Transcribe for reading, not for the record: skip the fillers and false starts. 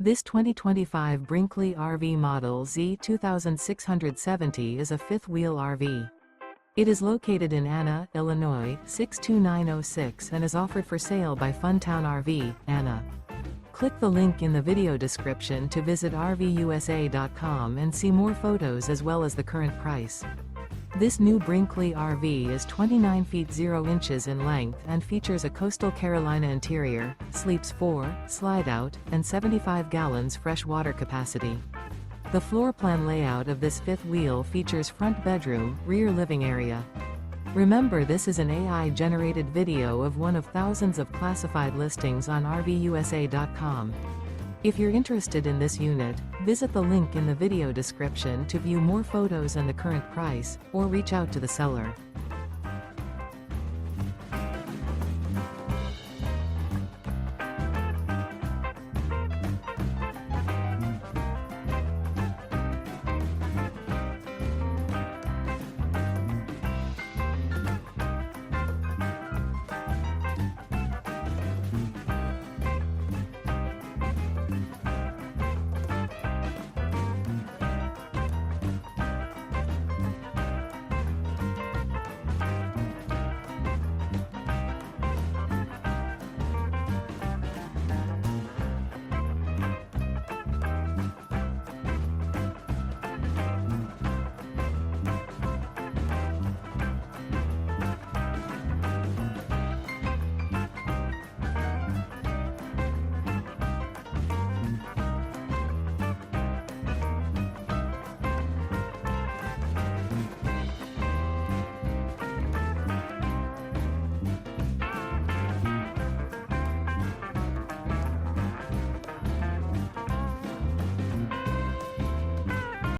This 2025 Brinkley RV Model Z 2670 is a fifth-wheel RV. It is located in Anna, Illinois, 62906 and is offered for sale by Funtown RV, Anna. Click the link in the video description to visit RVUSA.com and see more photos as well as the current price. This new Brinkley RV is 29 feet 0 inches in length and features a coastal Carolina interior, sleeps 4, Slideout, and 75 gallons fresh water capacity. The floor plan layout of this fifth wheel features front bedroom, rear living area. Remember, this is an AI-generated video of one of thousands of classified listings on RVUSA.com. If you're interested in this unit, visit the link in the video description to view more photos and the current price, or reach out to the seller.